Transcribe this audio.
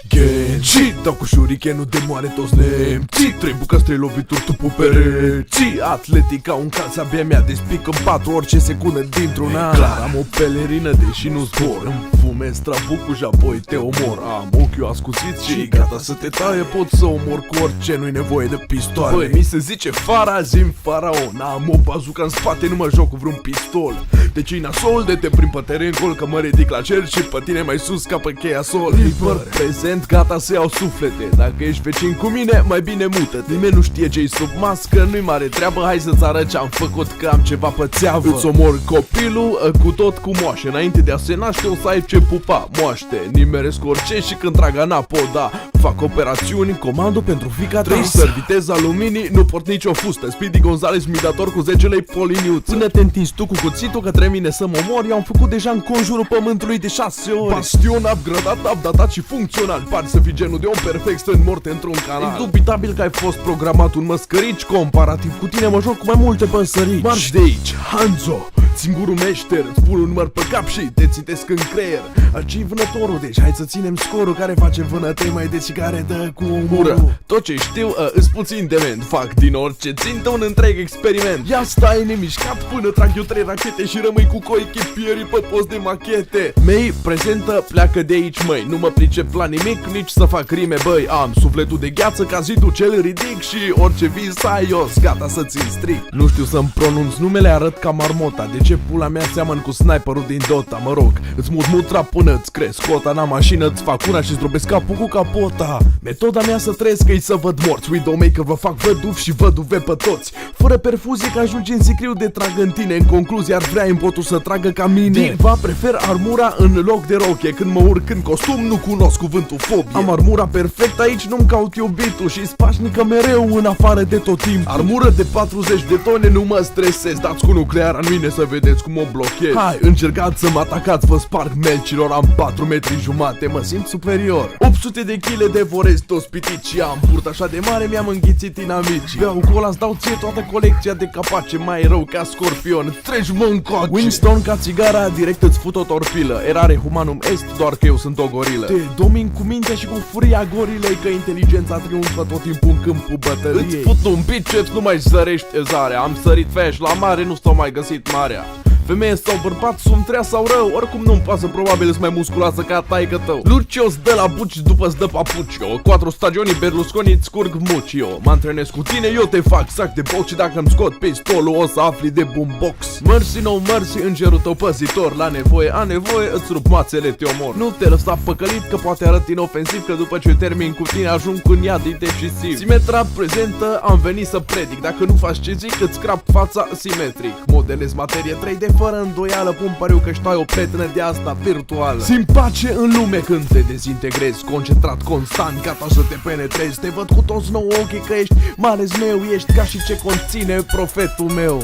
Genji, dau cu shurikenul de moare toți nemții. 3 bucăți, 3 lovituri, tu pe pereții. Atletic ca un cal, abia mi-a despic în 4 orice secundă dintr-una. Clar, am o pelerină deși nu zbor. Îmi fumez trabucul și apoi te omor. Am ochiul ascuțit și gata să te taie. Pot să omor cu orice, nu-i nevoie de pistoale. Băi, mi se zice Farazim Faraon. Am o bazuca în spate, nu mă joc cu vreun pistol. Deci-i nasol de te prind pe teren gol, că mă ridic la cer și pe tine mai sus ca pe cheia sol. Liber, prezent, gata să iau suflete. Dacă ești vecin cu mine, mai bine mută-te. Nimeni nu știe ce-i sub mască, nu-i mare treabă. Hai să-ți arăt ce-am făcut, că am ceva pe țeavă. Îți omor copilul cu tot cu moașe. Înainte de a se naște o să ai ce pupa moaște. Nimeresc orice și când trag anapoda. Fac operațiuni, comando pentru fica ta. 3 servitez aluminii, nu port nicio fustă. Speedy Gonzales, midator cu 10 lei poliniuță. Până te întinzi tu cu cuțitul către mine să mă omor, eu am făcut deja în conjurul pământului de 6 ori. Bastion upgradat, updatat și funcțional. Pari să fii genul de om perfect stând morte într-un canal. Indubitabil că ai fost programat un măscărici. Comparativ cu tine mă joc cu mai multe păsărici. Marș de aici, Hanzo, singurul meșter. Îți pun un număr pe cap și te țitesc în creier. Arci vânătorul, deci hai să ținem scorul. Care face vânătăi mai deci care dă cu umură. Tot ce știu îs puțin dement. Fac din orice țintă un întreg experiment. Ia stai nemișcat până trag eu 3 rachete și rămâi cu coechipierii pe post de machete. Mei prezentă, pleacă de aici măi. Nu mă pricep la nimic, nici să fac rime băi. Am sufletul de gheață ca zidul cel ridic. Și orice vis ai eu, gata să țin strict. Nu știu să-mi pronunț numele, arăt ca marmota. De ce pula mea seamăn cu sniperul din Dota? Mă rog, îți mut mutra până îți cresc cota. N-am mașină, îți fac una și zdrobesc capul cu capota. Metoda mea să trăiesc e să văd morți. Widowmaker vă fac văduv și văduve pe toți. Fără perfuzie că ajungi în sicriu de trag în tine. În concluzie ar vrea impotul să tragă ca mine. Diva, prefer armura în loc de rochie. Când mă urc în costum nu cunosc cuvântul fobie. Am armura perfectă aici, nu-mi caut iubitul. Și spașnică mereu în afară de tot timpul. Armură de 40 de tone, nu mă stresez. Dați cu nucleara în mine să vedeți cum o blochez. Hai, încercați să mă atacați, vă sparg melcilor. Am 4 metri jumate, mă simt superior. 800 de kg devorez toți pitici. Am purt așa de mare, mi-am înghițit inamicii. Beau cola, îți dau ție toată colecția de capace. Mai rău ca scorpion, treci-mă încoace. Winston ca țigara, direct îți fut o torpilă. Erare humanum est, doar că eu sunt o gorilă. Te domin cu mintea și cu furia gorilei, că inteligența triumfă tot timpul în câmpul bătăliei. Îți fut un biceps, nu mai zărești ezarea. Am sărit feș la mare, nu s-au mai găsit marea. Femeie sau bărbat, sunt trea sau rău, oricum nu-mi pasă, probabil îs mai musculoasă ca taică tău. Lucio îți dă la buci după îți dă papucio. 4 stagioni Berlusconi îți scurg mucio. Mă antrenez cu tine, eu te fac sac de box. Și dacă îmi scot pistolul o să afli de boombox. Mercy, no mercy, îngerul tău păzitor. La nevoie, a nevoie, îți rup mațele, te omor. Nu te lăsa păcălit, că poate arăt inofensiv. Că după ce termin cu tine ajung în iad decisiv. Simetra prezentă, am venit să predic. Dacă nu faci ce zic, îți scrap fața simetric. Modelez materie 3D fără îndoială, pun pariu că ștai o prietenă de asta virtuală. Simt pace în lume când te dezintegrezi. Concentrat constant, gata să te penetrezi. Te văd cu toți nou ochii că ești males meu. Ești ca și ce conține profetul meu.